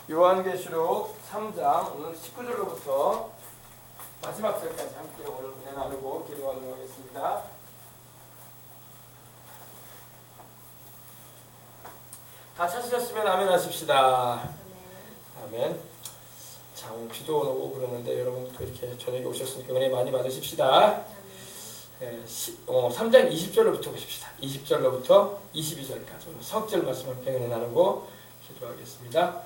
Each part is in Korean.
요한계시록 3장 오늘 19절로부터 마지막 절까지 함께 오늘 은혜 나누고 기도하도록 하겠습니다. 다 찾으셨으면 아멘 하십시다. 아멘. 자, 오늘 비도 오고 그러는데 여러분 또 이렇게 저녁에 오셨으니까 은혜 많이 받으십시다. 3장 20절로부터 보십시다. 20절로부터 22절까지 오늘 석절 말씀 함께 은혜 나누고 기도하겠습니다.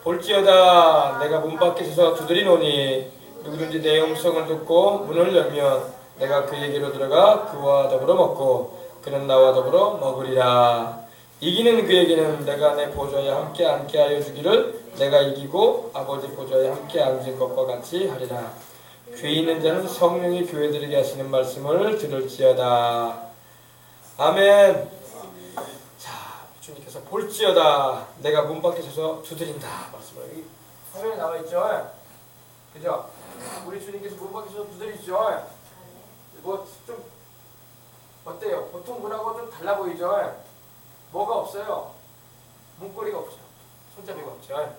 볼지어다 내가 문 밖에 서서 두드리노니 누구든지 내 음성을 듣고 문을 열면 내가 그에게로 들어가 그와 더불어 먹고 그는 나와 더불어 먹으리라. 이기는 그에게는 내가 내 보좌에 함께 앉게 하여 주기를 내가 이기고 아버지 보좌에 함께 앉은 것과 같이 하리라. 귀 있는 자는 성령이 교회들에게 하시는 말씀을 들을지어다. 아멘. 자, 주님께서 볼지어다 내가 문 밖에 서서 두드린다 말씀을 여기 화면에 나와 있죠. 그죠? 우리 주님께서 문 밖에 서서 두드리죠. 뭐 좀 어때요? 보통 문하고 좀 달라 보이죠. 뭐가 없어요? 문고리가 없죠. 손잡이가 없죠.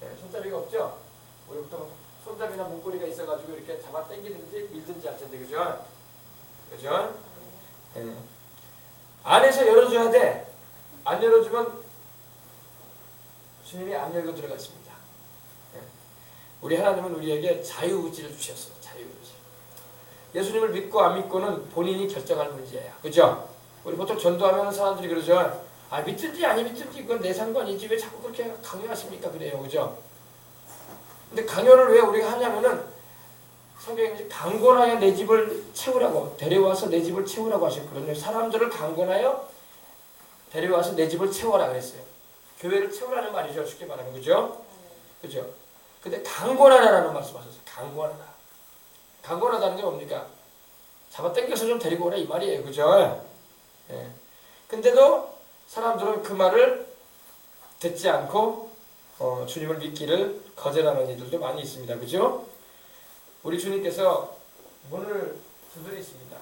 네, 손잡이가 없죠. 우리 보통 손잡이나 문고리가 있어가지고 이렇게 잡아 당기든지 밀든지 할 텐데, 그죠? 그죠? 네. 안에서 열어줘야 돼. 안 열어주면 주님이 안 열고 들어갔습니다. 네. 우리 하나님은 우리에게 자유의지를 주셨어요. 자유의지. 예수님을 믿고 안 믿고는 본인이 결정할 문제예요. 그죠? 우리 보통 전도하면 사람들이 그러죠. 아, 믿든지 아니 믿든지 그건 내 상관이지 왜 자꾸 그렇게 강요하십니까? 그래요. 그죠? 근데 강요를 왜 우리가 하냐면은 성경에 강권하여 내 집을 채우라고 데려와서 내 집을 채우라고 하셨거든요. 사람들을 강권하여 데려와서 내 집을 채워라 그랬어요. 교회를 채우라는 말이죠. 쉽게 말하면. 그죠? 그죠? 근데 강권하라는 말씀 하셨어요. 강권하라. 강권하다는 게 뭡니까? 잡아 당겨서 좀 데리고 오라 이 말이에요. 그죠? 예. 근데도 사람들은 그 말을 듣지 않고 주님을 믿기를 거절하는 이들도 많이 있습니다. 그죠? 우리 주님께서 문을 두드리십니다.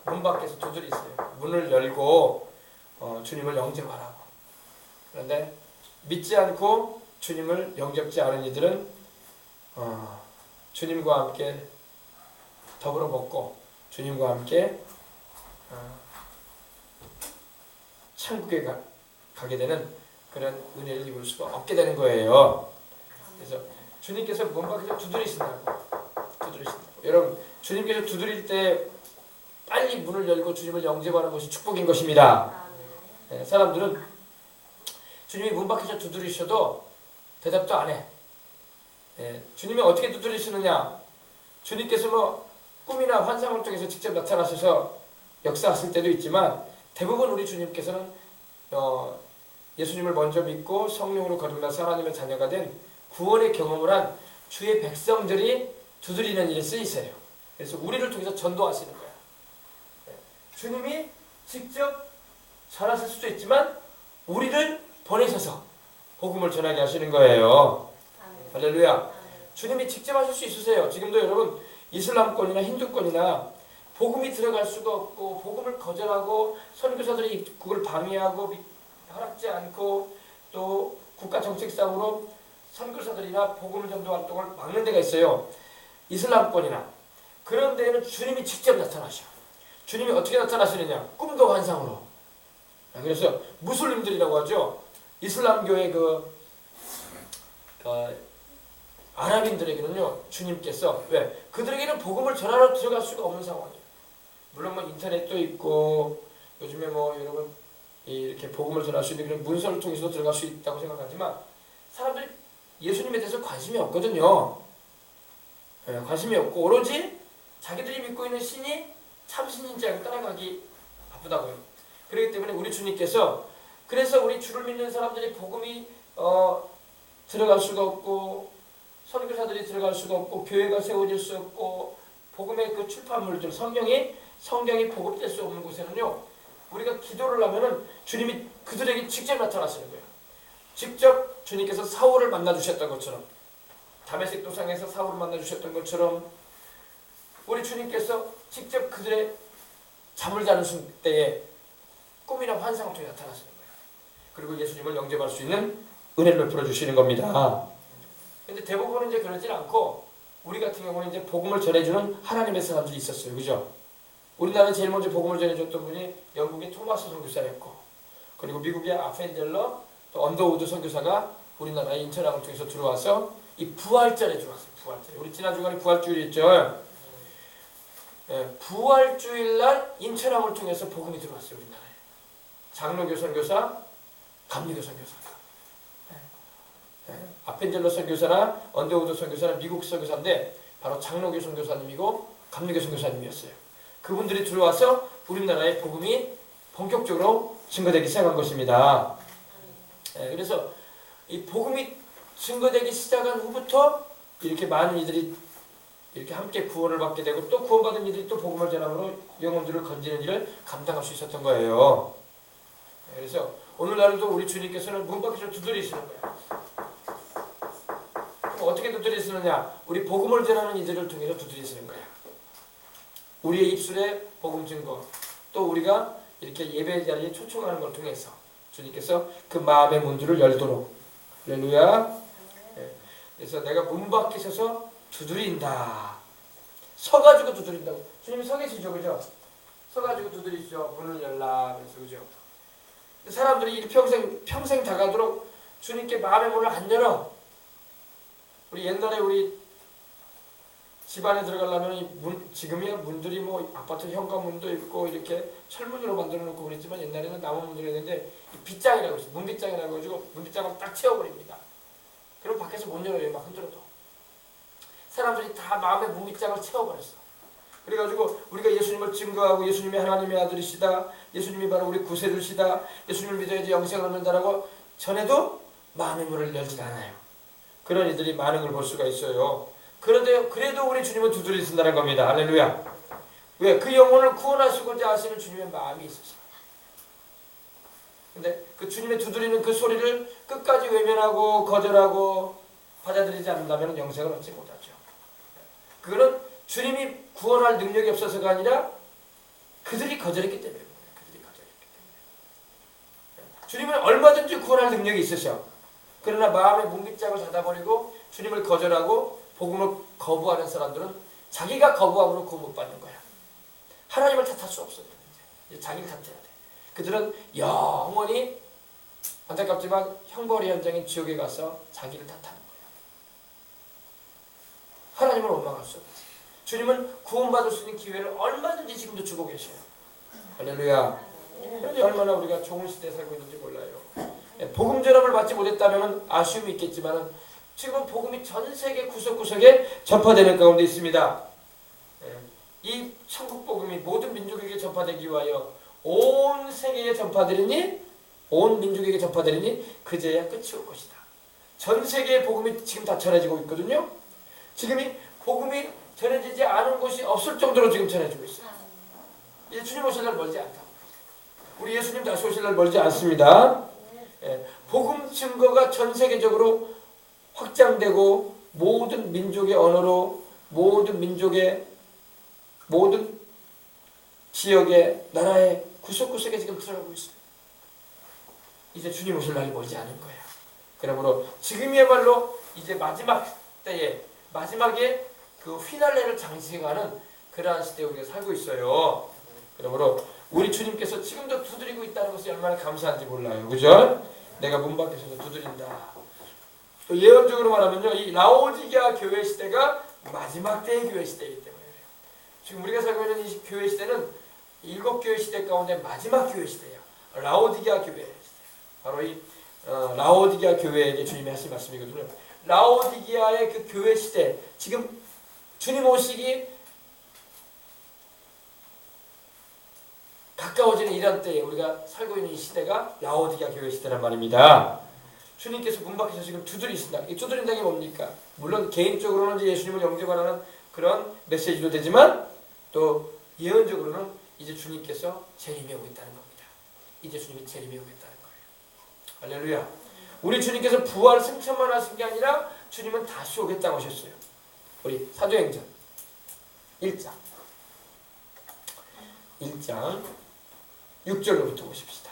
문 밖에서 두드리세요. 문을 열고 주님을 영접하라고. 그런데 믿지 않고 주님을 영접지 않은 이들은 주님과 함께 더불어 먹고 주님과 함께 천국에 가게 되는 그런 은혜를 입을 수가 없게 되는 거예요. 그래서 주님께서 문 밖에서 두드리신다고. 여러분, 주님께서 두드릴 때 빨리 문을 열고 주님을 영접하는 것이 축복인 것입니다. 네, 사람들은 주님이 문 밖에서 두드리셔도 대답도 안 해. 네, 주님이 어떻게 두드리시느냐? 주님께서 뭐 꿈이나 환상을 통해서 직접 나타나셔서 역사하실 때도 있지만 대부분 우리 주님께서는 예수님을 먼저 믿고 성령으로 거듭나서 하나님의 자녀가 된 구원의 경험을 한 주의 백성들이 두드리는 일에 쓰이세요. 그래서 우리를 통해서 전도하시는 거야. 주님이 직접 전하실 수도 있지만 우리를 보내셔서 복음을 전하게 하시는 거예요. 할렐루야. 주님이 직접 하실 수 있으세요. 지금도 여러분 이슬람권이나 힌두권이나 복음이 들어갈 수가 없고 복음을 거절하고 선교사들이 입국을 방해하고 허락지 않고 또 국가 정책상으로 선교사들이나 복음 전도 활동을 막는 데가 있어요. 이슬람권이나 그런 데에는 주님이 직접 나타나셔. 주님이 어떻게 나타나시느냐? 꿈도 환상으로. 그래서 무슬림들이라고 하죠. 이슬람교의 아랍인들에게는요 주님께서 왜? 그들에게는 복음을 전하러 들어갈 수가 없는 상황이에요. 물론 뭐 인터넷도 있고 요즘에 뭐 여러분 이렇게 복음을 전할 수 있는 그런 문서를 통해서 들어갈 수 있다고 생각하지만 사람들이 예수님에 대해서 관심이 없거든요. 네, 관심이 없고 오로지 자기들이 믿고 있는 신이 참신인지 알고 따라가기 바쁘다고요. 그렇기 때문에 우리 주님께서 그래서 우리 주를 믿는 사람들이 복음이 들어갈 수가 없고 선교사들이 들어갈 수가 없고 교회가 세워질 수 없고 복음의 그 출판물들 성경이 보급될 수 없는 곳에는요 우리가 기도를 하면은 주님이 그들에게 직접 나타나시는 거예요. 직접 주님께서 사울을 만나 주셨던 것처럼 다메섹 도상에서 사울을 만나 주셨던 것처럼 우리 주님께서 직접 그들의 잠을 자는 때에 꿈이나 환상을 통해 나타나시는 거예요. 그리고 예수님을 영접할 수 있는 은혜를 베풀어 주시는 겁니다. 근데 대부분은 이제 그러진 않고 우리 같은 경우는 이제 복음을 전해주는 하나님의 사람들이 있었어요. 그죠? 우리나라에 제일 먼저 복음을 전해줬던 분이 영국의 토마스 선교사였고, 그리고 미국의 아펜젤러, 또 언더우드 선교사가 우리나라의 인천항을 통해서 들어와서 이 부활절에 들어왔어요. 부활절. 우리 지난 주간에 부활주일이었죠. 예, 부활주일날 인천항을 통해서 복음이 들어왔어요. 우리나라에. 장로교 선교사, 감리교 선교사가. 아펜젤러 선교사나 언더우드 선교사는 미국 선교사인데 바로 장로교 선교사님이고 감리교 선교사님이었어요. 그분들이 들어와서 우리나라의 복음이 본격적으로 증거되기 시작한 것입니다. 그래서 이 복음이 증거되기 시작한 후부터 이렇게 많은 이들이 이렇게 함께 구원을 받게 되고 또 구원받은 이들이 또 복음을 전함으로 영혼들을 건지는 일을 감당할 수 있었던 거예요. 그래서 오늘날도 우리 주님께서는 문 밖에서 두드리시는 거예요. 어떻게 두드리시느냐? 우리 복음을 전하는 이들을 통해서 두드리시는 거야. 우리의 입술에 복음 증거, 또 우리가 이렇게 예배 자리에 초청하는 걸 통해서 주님께서 그 마음의 문들을 열도록. 할렐루야. 그래서 내가 문 밖에 서서 두드린다. 서가지고 두드린다고. 주님이 서 계시죠, 그죠? 서가지고 두드리시죠. 문을 열라. 그래서 그죠? 사람들이 평생 다가도록 주님께 마음의 문을 안 열어. 우리 옛날에 우리 집안에 들어가려면 지금이야 문들이 뭐 아파트 현관문도 있고 이렇게 철문으로 만들어 놓고 그랬지만 옛날에는 나무 문들이 있는데 빗장이라고 있어요. 문빗장이라고 해가지고 문빗장을 딱 채워버립니다. 그럼 밖에서 못 열어요. 막 흔들어도. 사람들이 다 마음의 문빗장을 채워버렸어. 그래가지고 우리가 예수님을 증거하고 예수님이 하나님의 아들이시다. 예수님이 바로 우리 구세주시다. 예수님을 믿어야지 영생을 얻는다라고 전해도 마음의 문을 열지 않아요. 그런 이들이 많은 걸 볼 수가 있어요. 그런데 그래도 우리 주님은 두드리신다는 겁니다. 할렐루야. 왜? 그 영혼을 구원하시고자 하시는 주님의 마음이 있으십니다. 근데 그 주님의 두드리는 그 소리를 끝까지 외면하고 거절하고 받아들이지 않는다면 영생을 얻지 못하죠. 그거는 주님이 구원할 능력이 없어서가 아니라 그들이 거절했기 때문에 주님은 얼마든지 구원할 능력이 있으셔. 그러나 마음의 문빗장을 닫아버리고 주님을 거절하고 복음을 거부하는 사람들은 자기가 거부함으로 구원 못 받는 거야. 하나님을 탓할 수 없어요. 이제 자기를 탓해야 돼. 그들은 영원히 안타깝지만 형벌의 현장인 지옥에 가서 자기를 탓하는 거야. 하나님을 원망할 수 없지. 주님은 구원받을 수 있는 기회를 얼마든지 지금도 주고 계셔요. 할렐루야. 얼마나 우리가 좋은 시대에 살고 있는지 몰라요. 복음 전함을 받지 못했다면 아쉬움이 있겠지만 지금 복음이 전 세계 구석구석에 전파되는 가운데 있습니다. 이 천국 복음이 모든 민족에게 전파되기 위하여 온 세계에 전파되리니 온 민족에게 전파되리니 그제야 끝이 올 것이다. 전 세계의 복음이 지금 다 전해지고 있거든요. 지금 이 복음이 전해지지 않은 곳이 없을 정도로 지금 전해지고 있어요. 이제 주님 오실 날 멀지 않다. 우리 예수님 다시 오실 날 멀지 않습니다. 복음 증거가 전 세계적으로 확장되고 모든 민족의 언어로 모든 민족의 모든 지역의 나라의 구석구석에 지금 들어가고 있어요. 이제 주님 오실 날이 멀지 않은 거예요. 그러므로 지금이야말로 이제 마지막 때에 마지막에 그 휘날레를 장식하는 그러한 시대에 우리가 살고 있어요. 그러므로 우리 주님께서 지금도 두드리고 있다는 것이 얼마나 감사한지 몰라요. 그죠? 내가 문 밖에 서서 두드린다. 또 예언적으로 말하면요, 이 라오디게아 교회 시대가 마지막 때의 교회 시대이기 때문에 지금 우리가 살고 있는 이 교회 시대는 7교회 시대 가운데 마지막 교회 시대야. 라오디게아 교회 시대. 바로 이 라오디게아 교회에게 주님이 하신 말씀이거든요. 라오디게아의 그 교회 시대, 지금 주님 오시기 가까워지는 이런 때에 우리가 살고 있는 이 시대가 라오디게아 교회 시대란 말입니다. 주님께서 문 밖에서 지금 두드리신다. 이 두드린다는 게 뭡니까? 물론 개인적으로는 이제 예수님을 영접하라는 그런 메시지도 되지만 또 예언적으로는 이제 주님께서 재림이 오고 있다는 겁니다. 이제 주님이 재림이 오겠다는 거예요. 할렐루야. 우리 주님께서 부활 승천만 하신 게 아니라 주님은 다시 오겠다고 하셨어요. 우리 사도행전 1장 6절로부터 보십시다.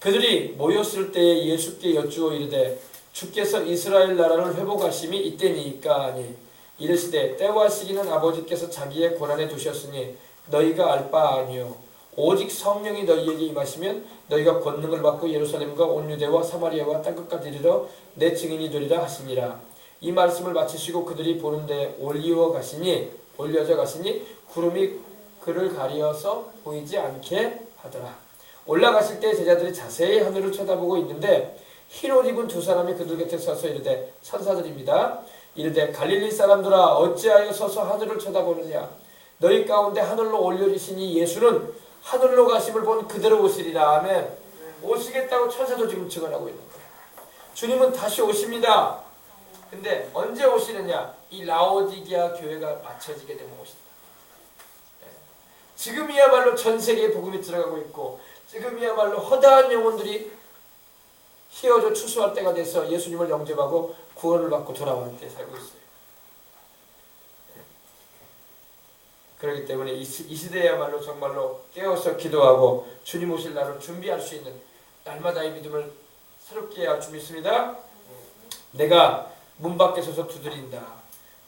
그들이 모였을 때에 예수께 여쭈어 이르되 주께서 이스라엘 나라를 회복하심이 이때니까 하니 이르시되 때와 시기는 아버지께서 자기의 권한에 두셨으니 너희가 알 바 아니요 오직 성령이 너희에게 임하시면 너희가 권능을 받고 예루살렘과 온 유대와 사마리아와 땅끝까지 이르러 내 증인이 되리라 하시니라. 이 말씀을 마치시고 그들이 보는데 올려져 가시니 구름이 그를 가리어서 보이지 않게 하더라. 올라가실 때 제자들이 자세히 하늘을 쳐다보고 있는데 흰 옷 입은 두 사람이 그들 곁에 서서 이르되 천사들입니다. 이르되 갈릴리 사람들아 어찌하여 서서 하늘을 쳐다보느냐. 너희 가운데 하늘로 올려지시니 예수는 하늘로 가심을 본 그대로 오시리라. 아멘. 오시겠다고 천사도 지금 증언하고 있는 거예요. 주님은 다시 오십니다. 근데 언제 오시느냐? 이 라오디게아 교회가 맞춰지게 되면 오신다. 지금이야말로 전 세계에 복음이 들어가고 있고 지금이야말로 허다한 영혼들이 휘어져 추수할 때가 돼서 예수님을 영접하고 구원을 받고 돌아오는 때 살고 있어요. 그렇기 때문에 이 시대야말로 정말로 깨어서 기도하고 주님 오실 날을 준비할 수 있는 날마다의 믿음을 새롭게 할 줄 믿습니다. 내가 문 밖에 서서 두드린다.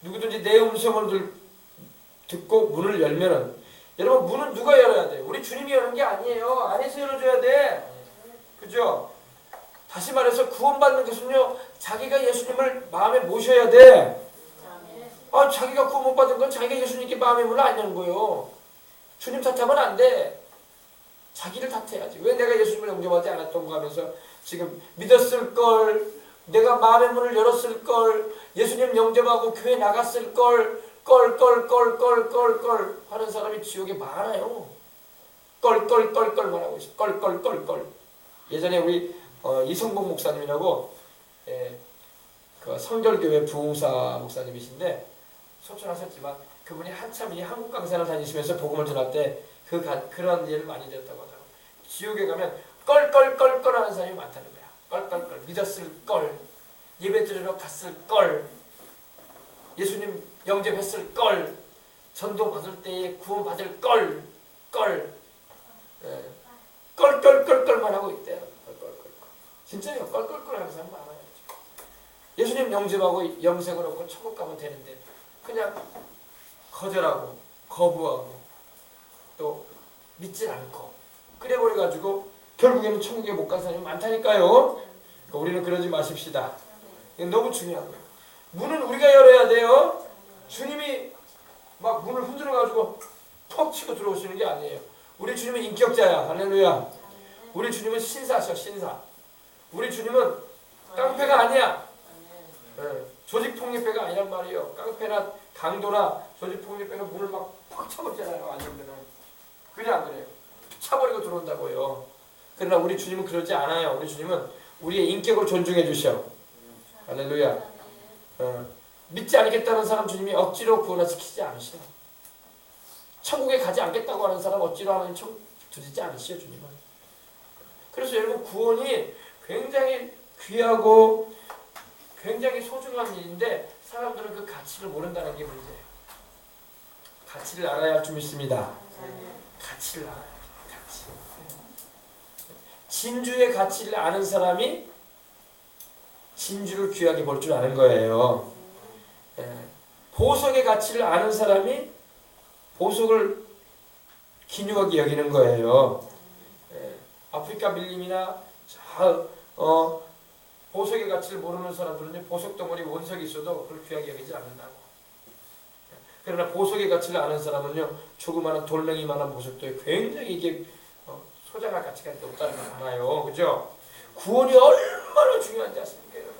누구든지 내 음성을 듣고 문을 열면은, 여러분 문은 누가 열어야 돼? 우리 주님이 여는 게 아니에요. 안에서 열어줘야 돼. 그죠? 다시 말해서 구원받는 것은요, 자기가 예수님을 마음에 모셔야 돼. 자기가 구원 못 받은 건 자기가 예수님께 마음의 문을 안 여는 거예요. 주님 탓하면 안 돼. 자기를 탓해야지. 왜 내가 예수님을 영접하지 않았던가 하면서 지금 믿었을 걸, 내가 마음의 문을 열었을 걸, 예수님 영접하고 교회 나갔을 걸, 걸 하는 사람이 지옥에 많아요. 껄껄껄껄만 하고 있어. 껄껄껄껄. 예전에 우리 이성복 목사님이라고 그 성결교회 부흥사 목사님이신데 소천하셨지만 그분이 한참 이 한국 강산을 다니시면서 복음을 전할 때 그런 예를 많이 들었다고 하더라고요. 지옥에 가면 껄껄껄껄 하는 사람이 많다는 거야. 껄껄껄. 믿었을 걸, 예배 드리러 갔을 걸, 예수님 영접했을 걸, 전도 받을 때에 구원 받을 걸, 껄껄껄껄만 하고 있대요. 껄껄껄. 진짜요. 껄껄껄 하는 사람 많아요. 예수님 영접하고 영생을 얻고 천국 가면 되는데 그냥 거절하고 거부하고 또 믿질 않고 그래버려가지고 결국에는 천국에 못 간 사람이 많다니까요. 그러니까 우리는 그러지 마십시다. 이게 너무 중요한 거예요. 문은 우리가 열어야 돼요. 주님이 막 문을 흔들어가지고 퍽 치고 들어오시는 게 아니에요. 우리 주님은 인격자야. 할렐루야. 우리 주님은 신사셔. 신사. 우리 주님은 깡패가 아니야. 조직폭력배가 아니란 말이에요. 깡패나 강도나 조직폭력배는 문을 막 팍 쳐버리잖아요. 아니면은 그냥 안 그래요. 차버리고 들어온다고요. 그러나 우리 주님은 그러지 않아요. 우리 주님은 우리의 인격을 존중해 주셔. 할렐루야. 믿지 않겠다는 사람 주님이 억지로 구원시키지 않으셔. 천국에 가지 않겠다고 하는 사람 억지로 하나님 천국 두지 않으시오. 주님은. 그래서 여러분 구원이 굉장히 귀하고 굉장히 소중한 일인데 사람들은 그 가치를 모른다는 게 문제예요. 가치를 알아야 할 줄 믿습니다. 가치를 알아야 돼요. 가치. 진주의 가치를 아는 사람이 진주를 귀하게 볼 줄 아는 거예요. 보석의 가치를 아는 사람이 보석을 기묘하게 여기는 거예요. 아프리카 밀림이나 보석의 가치를 모르는 사람들은 보석 덩어리 원석이 있어도 그걸 귀하게 여기지 않는다고. 그러나 보석의 가치를 아는 사람은요, 조그마한 돌멩이만한 보석도 굉장히 이게 소장할 가치가 높다는 걸 알아요. 그죠? 구원이 얼마나 중요한지 아십니까, 여러분?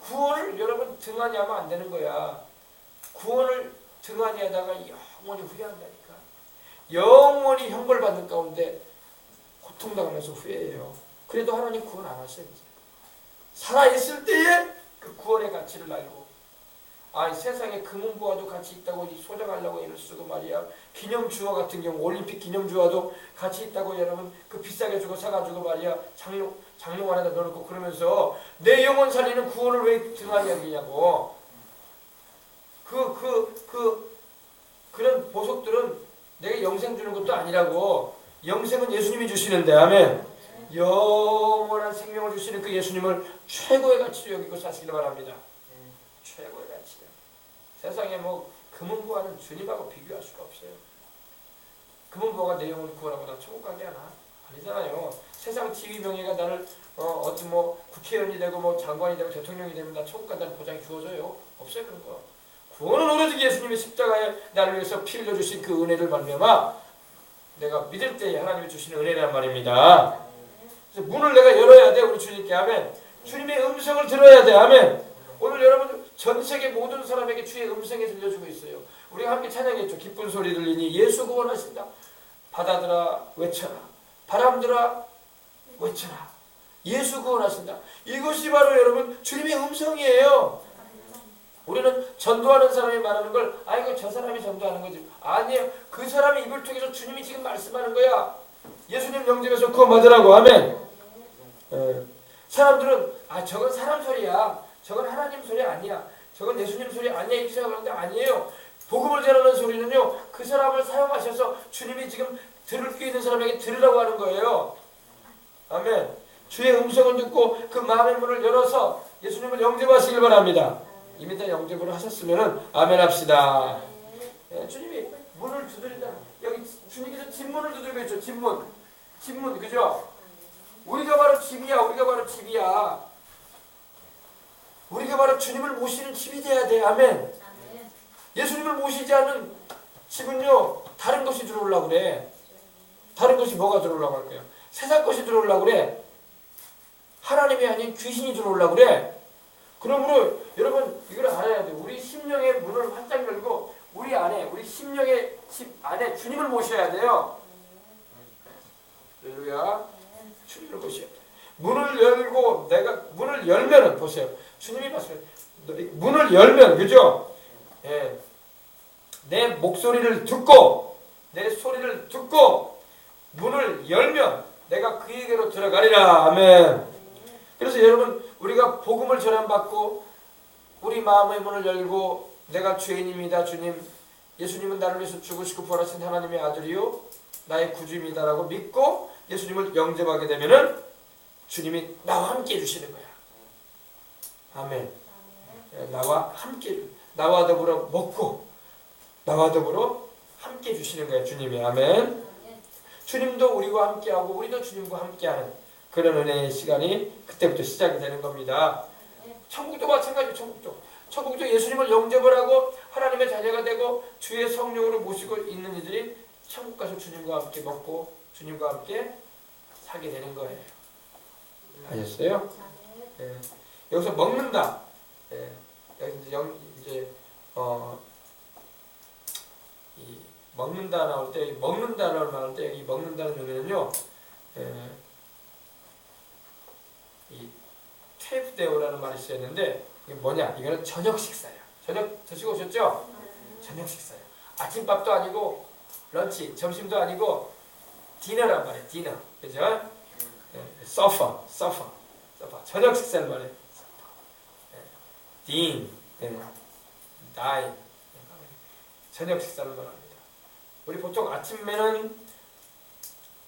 구원을 여러분 등한히 하면 안 되는 거야. 구원을 등한히 하다가 영원히 후회한다니까. 영원히 형벌받는 가운데 고통당하면서 후회해요. 그래도 하나님 구원 안 하셔요. 이제. 살아있을 때에 그 구원의 가치를 알고, 세상에 금은보화도 가치 있다고 소장하려고 애를 쓰고 말이야. 기념주화 같은 경우 올림픽 기념주화도 가치 있다고 여러분 그 비싸게 주고 사가지고 말이야 장롱 안에다 넣어놓고 그러면서 내 영혼 살리는 구원을 왜 등한히 여기냐고. 그런 보석들은 내게 영생 주는 것도 아니라고. 영생은 예수님이 주시는데, 아멘. 영원한 생명을 주시는 그 예수님을 최고의 가치로 여기고 사시길 바랍니다. 최고의 가치요. 세상에 뭐 금은보화는 주님하고 비교할 수가 없어요. 금은보화가 내 영혼을 구원하고 나 천국 가게 하나? 아니잖아요. 세상 지위 명예가 나를 어떤 뭐 국회의원이 되고 뭐 장관이 되고 대통령이 되면 나 천국 간다는 보장이 주어져요? 없어요 그런 거. 구원은 오로지 예수님의 십자가에 나를 위해서 피 흘려주신 그 은혜를 말미암아 내가 믿을 때에 하나님이 주시는 은혜란 말입니다. 그래서 문을 내가 열어야 돼. 우리 주님께. 아멘. 주님의 음성을 들어야 돼. 아멘. 오늘 여러분 전 세계 모든 사람에게 주의 음성이 들려주고 있어요. 우리가 함께 찬양했죠. 기쁜 소리 들리니 예수 구원하신다. 바다들아 외쳐라. 바람들아 외쳐라. 예수 구원하신다. 이것이 바로 여러분 주님의 음성이에요. 우리는 전도하는 사람이 말하는 걸 아이고 저 사람이 전도하는 거지. 아니에요. 그 사람이 입을 통해서 주님이 지금 말씀하는 거야. 예수님 영접해서 구원받으라고. 아멘. 사람들은 저건 사람 소리야. 저건 하나님 소리 아니야. 저건 예수님 소리 아니야. 이렇게 생각하는데 아니에요. 복음을 전하는 소리는요. 그 사람을 사용하셔서 주님이 지금 들을 귀 있는 사람에게 들으라고 하는 거예요. 아멘. 주의 음성을 듣고 그 마음의 문을 열어서 예수님을 영접하시길 바랍니다. 이미 다 영접을 하셨으면 아멘 합시다. 주님이 문을 두드린다. 여기 주님께서 집문을 두드리고 있죠. 집문 그죠? 우리가 바로 집이야. 우리가 바로 집이야. 우리가 바로 주님을 모시는 집이 돼야 돼. 아멘. 예수님을 모시지 않은 집은요 다른 것이 들어오려고 그래. 다른 것이 뭐가 들어오려고 할까요? 세상 것이 들어오려고 그래. 하나님이 아닌 귀신이 들어오려고 그래. 그러므로 여러분 이걸 알아야 돼. 우리 심령의 문을 활짝 열고 우리 안에 우리 심령의 집 안에 주님을 모셔야 돼요. 할렐루야. 주님을 모셔야 돼. 문을 열고 내가 문을 열면은 보세요. 주님이 말씀해. 문을 열면 그죠? 예. 내 목소리를 듣고 내 소리를 듣고 문을 열면 내가 그에게로 들어가리라. 아멘. 그래서 여러분 우리가 복음을 전함받고 우리 마음의 문을 열고 내가 죄인입니다. 주님 예수님은 나를 위해서 죽으시고 부활하신 하나님의 아들이요 나의 구주입니다라고 믿고 예수님을 영접하게 되면은 주님이 나와 함께 해주시는 거야. 아멘. 나와 함께 나와 더불어 먹고 나와 더불어 함께 해주시는 거야. 주님이. 아멘. 주님도 우리와 함께하고 우리도 주님과 함께하는 그런 은혜의 시간이 그때부터 시작이 되는 겁니다. 천국도 마찬가지예요. 천국도 예수님을 영접을 하고 하나님의 자녀가 되고 주의 성령으로 모시고 있는 이들이 천국 가서 주님과 함께 먹고 주님과 함께 살게 되는 거예요. 아셨어요? 예. 여기서 먹는다. 예. 이제 이 먹는다 나올 때 먹는다라는 말할 때 이 먹는다는 의미는요. 이 퇴브데오라는 말이 쓰였는데 이게 뭐냐? 이거는 저녁 식사예요. 저녁 드시고 오셨죠? 저녁 식사예요. 아침밥도 아니고 런치, 점심도 아니고 디너란 말이에요. 디너. 그죠? 서퍼. 저녁 식사를 말해요. 딘, 다인. 저녁 식사를 말합니다. 우리 보통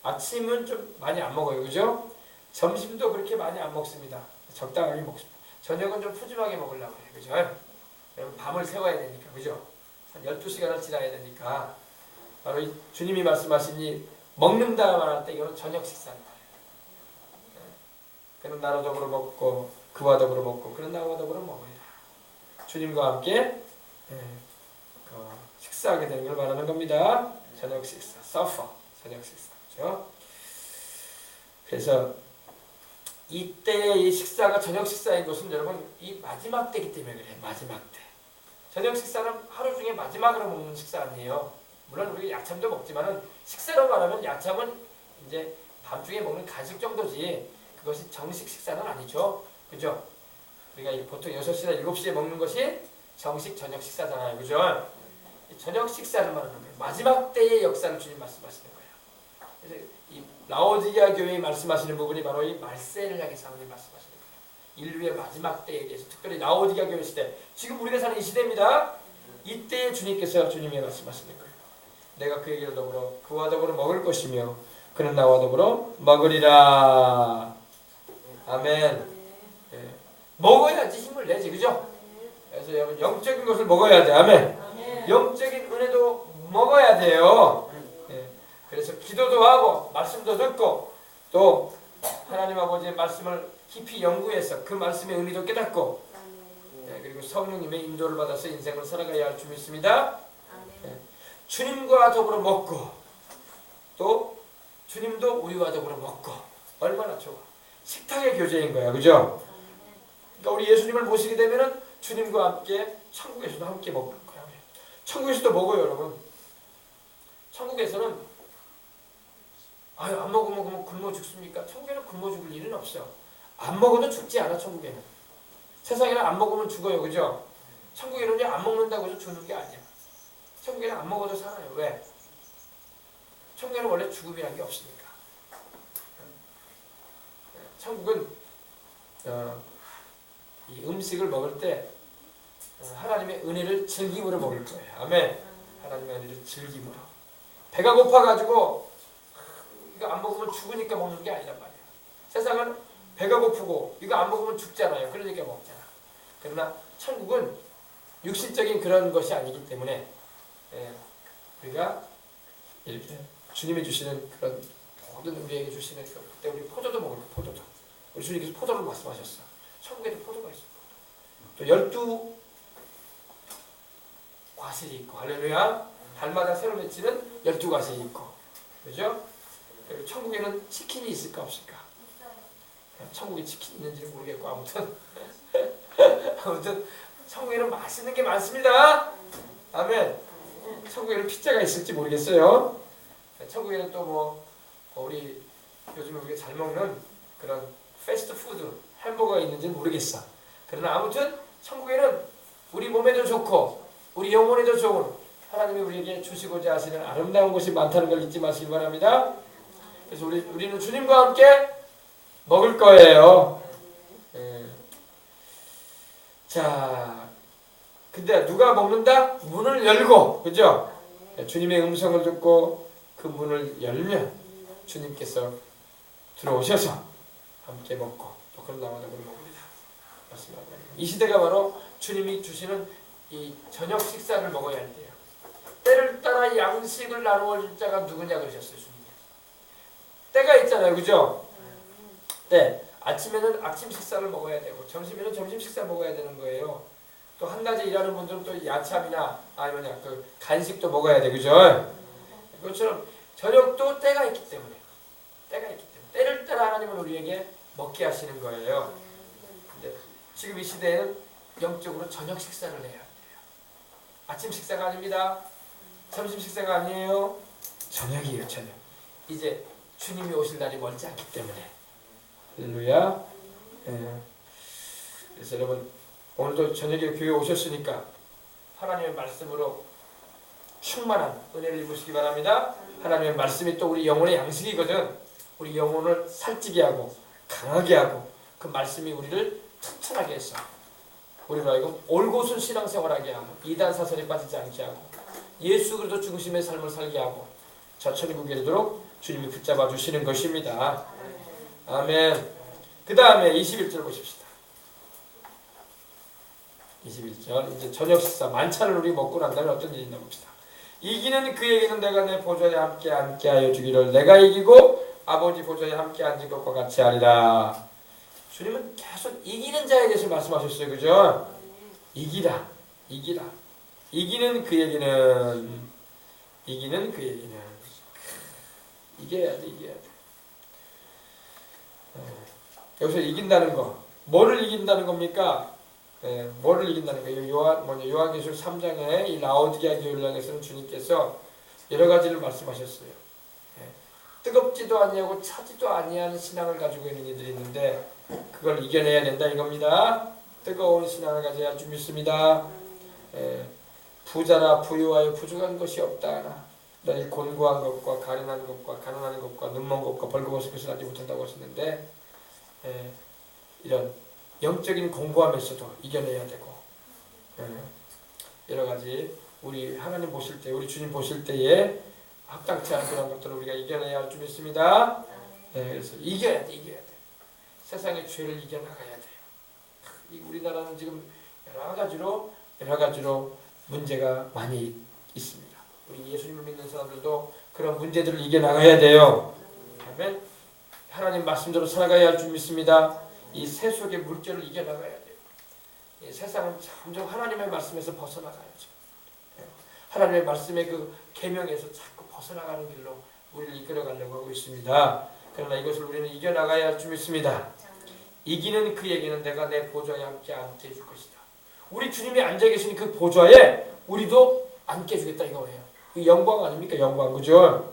아침은 좀 많이 안 먹어요. 그죠? 점심도 그렇게 많이 안 먹습니다. 적당하게 먹습니다. 저녁은 좀 푸짐하게 먹으려고 해요. 그죠? 여러분 밤을 새워야 되니까. 그죠? 한 12시간을 지나야 되니까. 바로 이 주님이 말씀하신 이 먹는다 말할 때 이거는 저녁 식사입니다. 그는 나로 더불어 먹고 그와 더불어 먹고 그는 나와 더불어 먹으리라. 주님과 함께 식사하게 되는 걸 말하는 겁니다. 저녁 식사, 저녁 식사. 그죠? 그래서 이때의 이 식사가 저녁 식사인 것은 여러분 이 마지막 때이기 때문에 그래요. 마지막 때. 저녁 식사는 하루 중에 마지막으로 먹는 식사 아니에요. 물론 우리 야참도 먹지만은 식사로 말하면 야참은 이제 밤중에 먹는 간식 정도지 그것이 정식 식사는 아니죠. 그죠? 우리가 보통 6시나 7시에 먹는 것이 정식 저녁 식사잖아요. 그죠? 저녁 식사를 말하는 거예요. 마지막 때의 역사를 주님 말씀하시는 거예요. 그래서 이 라오디게아 교회에 말씀하시는 부분이 바로 이 말세를 향해서 하나님 말씀하시는 거예요. 인류의 마지막 때에 대해서 특별히 라오디게아 교회 시대 지금 우리가 사는 이 시대입니다. 이때에 주님께서 주님이 말씀하시는 거예요. 내가 그에게로 더불어 그와 더불어 먹을 것이며 그는 나와 더불어 먹으리라. 아멘. 예. 먹어야지 힘을 내지, 그죠? 그래서 여러분 영적인 것을 먹어야 돼. 아멘. 영적인 은혜도 먹어야 돼요. 예. 그래서 기도도 하고 말씀도 듣고 또 하나님 아버지의 말씀을 깊이 연구해서 그 말씀의 의미도 깨닫고 그리고 성령님의 인도를 받아서 인생을 살아가야 할 줄 믿습니다. 주님과 더불어 먹고 또 주님도 우리와 더불어 먹고 얼마나 좋아. 식탁의 교제인 거야, 그죠? 그러니까 우리 예수님을 모시게 되면은 주님과 함께 천국에서도 함께 먹을 거야. 천국에서도 먹어요, 여러분. 천국에서는 안 먹으면 굶어 죽습니까? 천국에는 굶어 죽을 일은 없어. 안 먹어도 죽지 않아, 천국에는. 세상에는 안 먹으면 죽어요, 그죠? 천국에는 안 먹는다고 해서 죽는 게 아니야. 천국에는 안 먹어도 살아요. 왜? 천국에는 원래 죽음이라는 게 없으니까. 천국은 이 음식을 먹을 때 하나님의 은혜를 즐김으로 먹을 거예요. 아멘. 하나님의 은혜를 즐김으로. 배가 고파가지고 이거 안 먹으면 죽으니까 먹는 게 아니란 말이야. 세상은 배가 고프고 이거 안 먹으면 죽잖아요. 그러니까 먹잖아. 그러나 천국은 육신적인 그런 것이 아니기 때문에 우리가 이렇게 주님이 주시는 그런 모든 우리에게 주시는 그때 우리 포도도 먹을 거예요. 포도도. 우리 주님께서 포도를 말씀하셨어. 천국에도 포도가 있어. 또 12 과실이 있고 할렐루야. 달마다 새로 맺히는 12과실이 있고 그죠? 그리고 천국에는 치킨이 있을까 없을까? 천국에 치킨 있는지는 모르겠고 아무튼 천국에는 맛있는 게 많습니다. 아멘. 천국에는 피자가 있을지 모르겠어요. 천국에는 또 뭐 우리 요즘 우리가 잘 먹는 그런 패스트푸드 햄버거가 있는지는 모르겠어. 그러나 아무튼 천국에는 우리 몸에도 좋고 우리 영혼에도 좋은 하나님이 우리에게 주시고자 하시는 아름다운 것이 많다는 걸 잊지 마시기 바랍니다. 그래서 우리는 주님과 함께 먹을 거예요. 자, 근데 누가 먹는다? 문을 열고, 그죠? 주님의 음성을 듣고 그 문을 열면 주님께서 들어오셔서 함께 먹고 또 그런 나와도 먹습니다. 맞습니다. 이 시대가 바로 주님이 주시는 이 저녁 식사를 먹어야 할 때예요. 때를 따라 양식을 나누어 줄 자가 누구냐 그러셨어요, 주님이. 때가 있잖아요, 그죠? 때 아침에는 아침 식사를 먹어야 되고 점심에는 점심 식사 먹어야 되는 거예요. 또 한낮에 일하는 분들은 또 야참이나 아니면 그 간식도 먹어야 돼, 그죠? 그것처럼 저녁도 때가 있기 때문에 때를 따라 하나님은 우리에게 먹게 하시는 거예요. 근데 지금 이 시대에는 영적으로 저녁 식사를 해야 돼요. 아침 식사가 아닙니다. 점심 식사가 아니에요. 저녁이에요, 저녁. 이제 주님이 오실 날이 멀지 않기 때문에. 할렐루야. 그래서 여러분 오늘도 저녁에 교회 오셨으니까 하나님의 말씀으로 충만한 은혜를 입으시기 바랍니다. 하나님의 말씀이 또 우리 영혼의 양식이거든. 우리 영혼을 살찌게 하고 강하게 하고 그 말씀이 우리를 튼튼하게 해서 우리로 하여금 올곧은 신앙생활하게 하고 이단 사설에 빠지지 않게 하고 예수 그리스도 중심의 삶을 살게 하고 저 천국에 이르도록 주님이 붙잡아 주시는 것입니다. 아멘. 그 다음에 21절 보십시다. 21절 이제 저녁 식사 만찬을 우리 먹고 난 다음에 어떤 일이 있나 봅시다. 이기는 그에게는 내가 내 보좌에 함께 앉게 하여 주기를 내가 이기고 아버지 보좌에 함께 앉은 것과 같이 하리라. 주님은 계속 이기는 자에 대해서 말씀하셨어요, 그죠? 이기라. 이기는 그에게는 이겨야 돼. 여기서 이긴다는 거, 뭐를 이긴다는 겁니까? 뭐를 이긴다는 거예요? 요한계시록 3장에 이 라오디게아 교회에서는 주님께서 여러 가지를 말씀하셨어요. 뜨겁지도 아니하고 차지도 아니하는 신앙을 가지고 있는 이들이 있는데 그걸 이겨내야 된다 이겁니다. 뜨거운 신앙을 가져야 줄 믿습니다. 부자나 부유하여 부족한 것이 없다 하나 너희 곤고한 것과 가련한 것과 가난한 것과 눈먼 것과 벌거벗은 것을 알지 못한다고 하셨는데 이런 영적인 공부함에서도 이겨내야 되고 여러 가지 우리 하나님 보실 때 우리 주님 보실 때에 합당치 않은 그런 것들을 우리가 이겨내야 할 줄 믿습니다. 네, 그래서 이겨야 돼. 세상의 죄를 이겨나가야 돼요. 우리나라는 지금 여러 가지로 문제가 많이 있습니다. 우리 예수님을 믿는 사람들도 그런 문제들을 이겨나가야 돼요. 그러면 하나님 말씀대로 살아가야 할 줄 믿습니다. 이 세속의 물결을 이겨나가야 돼요. 이 세상은 점점 하나님의 말씀에서 벗어나가야죠. 하나님의 말씀의 그 계명에서 자꾸 벗어나가는 길로 우리를 이끌어가려고 하고 있습니다. 그러나 이것을 우리는 이겨나가야 할 줄 믿습니다. 이기는 그에게는 내가 내 보좌에 함께 앉게 해줄 것이다. 우리 주님이 앉아 계신 그 보좌에 우리도 앉게 해주겠다 이거예요. 그 영광 아닙니까? 영광, 그죠?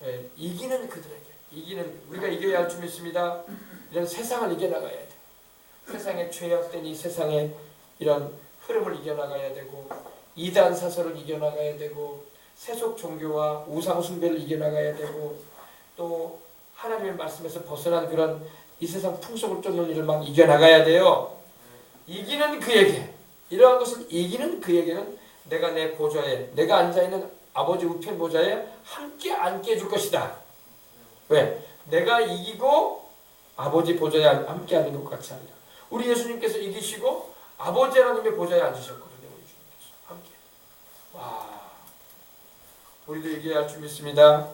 예, 이기는 그들에게, 우리가 이겨야 할 줄 믿습니다. 이런 세상을 이겨나가야 돼. 세상에 죄악된 이 세상의 이런 흐름을 이겨나가야 되고, 이단 사설을 이겨나가야 되고, 세속 종교와 우상 숭배를 이겨나가야 되고, 또 하나님의 말씀에서 벗어난 그런 이 세상 풍속을 쫓는 일을 막 이겨나가야 돼요. 이기는 그에게, 이러한 것을 이기는 그에게는 내가 내 보좌에, 내가 앉아있는 아버지 우편 보좌에 함께 앉게 해줄 것이다. 왜? 내가 이기고 아버지 보좌에 함께 앉는 것 같이 아니라 우리 예수님께서 이기시고 아버지 하나님의 보좌에 앉으셨거든요. 우리 주님께서 함께. 와, 우리도 이겨야 할 줄 믿습니다.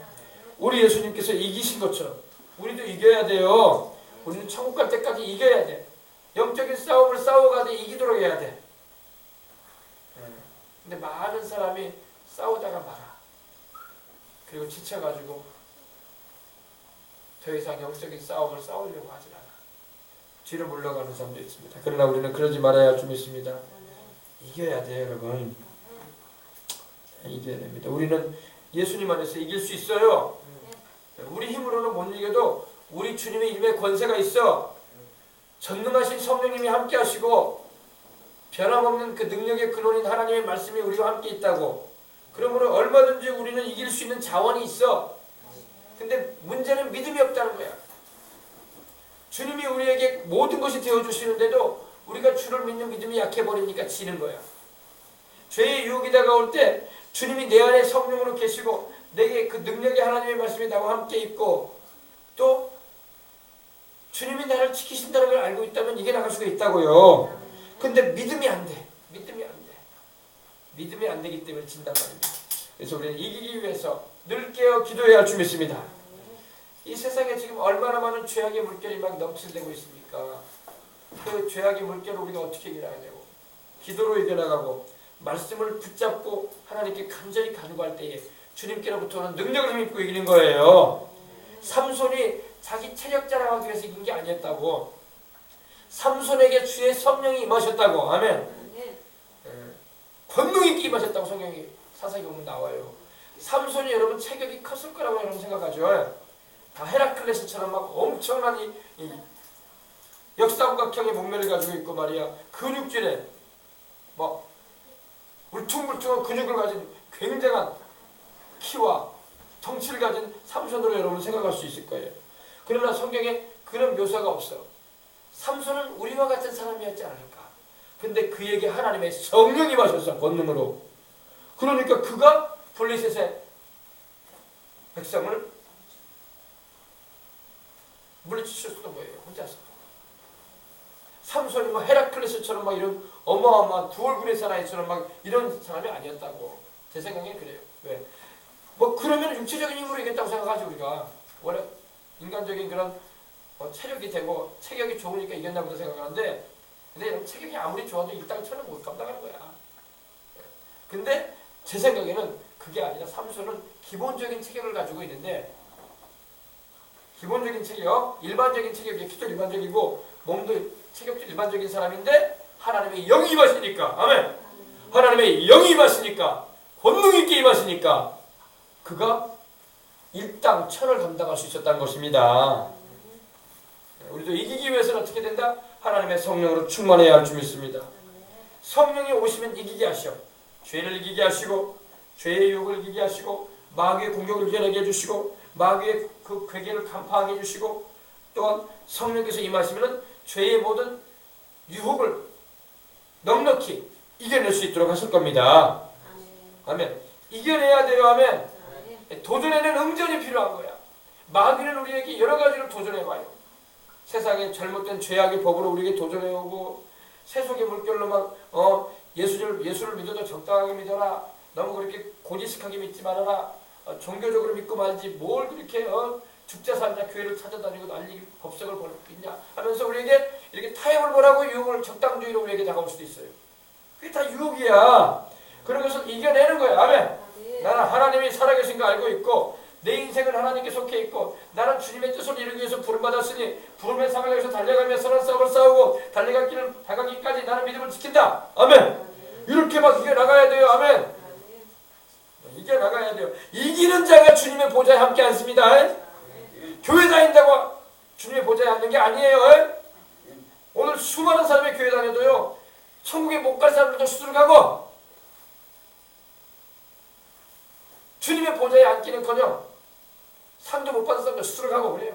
우리 예수님께서 이기신 것처럼 우리도 이겨야 돼요. 우리는 천국 갈 때까지 이겨야 돼. 영적인 싸움을 싸워가지고 이기도록 해야 돼. 근데 많은 사람이 싸우다가 말아. 그리고 지쳐가지고 더 이상 영적인 싸움을 싸우려고 하지 않아. 뒤로 물러가는 사람도 있습니다. 그러나 우리는 그러지 말아야 할 줄 믿습니다. 이겨야 돼요, 여러분. 이겨야 됩니다. 우리는 예수님 안에서 이길 수 있어요. 우리 힘으로는 못 이겨도 우리 주님의 이름에 권세가 있어. 전능하신 성령님이 함께 하시고 변함없는 그 능력의 근원인 하나님의 말씀이 우리와 함께 있다고. 그러므로 얼마든지 우리는 이길 수 있는 자원이 있어. 근데 문제는 믿음이 없다는 거야. 주님이 우리에게 모든 것이 되어주시는데도 우리가 주를 믿는 믿음이 약해버리니까 지는 거야. 죄의 유혹이 다가올 때 주님이 내 안에 성령으로 계시고 내게 그 능력의 하나님의 말씀이 나와 함께 있고 또 주님이 나를 지키신다는 걸 알고 있다면 이겨나갈 수가 있다고요. 근데 믿음이 안 돼. 믿음이 안 되기 때문에 진단 말입니다. 그래서 우리는 이기기 위해서 늘 깨어 기도해야 할 줄 믿습니다. 이 세상에 지금 얼마나 많은 죄악의 물결이 막 넘칠되고 있습니까? 그 죄악의 물결을 우리가 어떻게 이겨나가야 되고 기도로 이겨나가고 말씀을 붙잡고 하나님께 간절히 간구할 때에 주님께로부터는 능력을 힘입고 이기는 거예요. 삼손이 자기 체력 자랑하기 위해서 이긴 게 아니었다고. 삼손에게 주의 성령이 임하셨다고. 아멘. 권능 있게 임하셨다고 성경이 사사기 보면 나와요. 삼손이 여러분 체격이 컸을 거라고 여러분 생각하죠. 다 헤라클레스처럼 막 엄청난 이 역삼각형의 몸매를 가지고 있고 말이야. 근육질에 막 울퉁불퉁한 근육을 가진 굉장한 키와 덩치를 가진 삼손으로 여러분 생각할 수 있을 거예요. 그러나 성경에 그런 묘사가 없어. 삼손은 우리와 같은 사람이었지 않을까. 근데 그에게 하나님의 성령이 마셨어. 권능으로. 그러니까 그가 블레셋의 백성을 물리칠 수도 거예요. 혼자서. 삼손이 뭐 헤라클레스처럼 막 이런 어마어마한 두 얼굴의 사나이처럼 막 이런 사람이 아니었다고. 제 생각엔 그래요. 왜? 뭐 그러면 육체적인 힘으로 이겼다고 생각하지 우리가. 원래 인간적인 그런 체력이 되고 체격이 좋으니까 이겼나 보다 생각하는데 근데 체격이 아무리 좋아도 이 땅 천은 못 감당하는 거야. 근데 제 생각에는 그게 아니라 삼손은 기본적인 체격을 가지고 있는데 기본적인 체격, 일반적인 체격이 키도 일반적이고 몸도 체격도 일반적인 사람인데 하나님의 영이 임하시니까 아멘. 하나님의 영이 임하시니까 권능 있게 임하시니까 그가 일당 천을 감당할 수 있었다는 것입니다. 우리도 이기기 위해서는 어떻게 된다? 하나님의 성령으로 충만해야 할 줄 믿습니다. 성령이 오시면 이기게 하시오. 죄를 이기게 하시고 죄의 유혹을 이기게 하시고 마귀의 공격을 이겨내게 해주시고 마귀의 그 괴계를 간파하게 해주시고 또한 성령께서 임하시면 죄의 모든 유혹을 넉넉히 이겨낼 수 있도록 하실 겁니다. 아멘. 이겨내야 돼요. 아멘. 도전에는 응전이 필요한 거야. 마귀는 우리에게 여러 가지로 도전해봐요. 세상의 잘못된 죄악의 법으로 우리에게 도전해오고 세속의 물결로 막 예수를 믿어도 적당하게 믿어라. 너무 그렇게 고지식하게 믿지 말아라. 종교적으로 믿고 말지 뭘 그렇게 죽자 살자 교회를 찾아다니고 난리 법석을 벌고 있냐 하면서 우리에게 이렇게 타협을 벌하고 유혹을 적당주의로 우리에게 다가올 수도 있어요. 그게 다 유혹이야. 그런 것을 이겨내는 거야. 아멘. 나는 하나님이 살아계신 거 알고 있고 내 인생은 하나님께 속해 있고 나는 주님의 뜻을 이루기 위해서 부름받았으니 부름의 삶을 위해서 달려가며 선한 싸움을 싸우고 달려갈 길을 다가기까지 나는 믿음을 지킨다. 아멘. 이렇게 막 이겨나가야 돼요. 아멘. 이겨나가야 돼요. 이기는 자가 주님의 보좌에 함께 앉습니다. 교회 다닌다고 주님의 보좌에 앉는 게 아니에요. 오늘 수많은 사람이 교회 다녀도요 천국에 못 갈 사람들도 수두룩하고 주님의 보좌에 앉기는커녕 상도 못 받은 사람도 수두룩하고 그래요.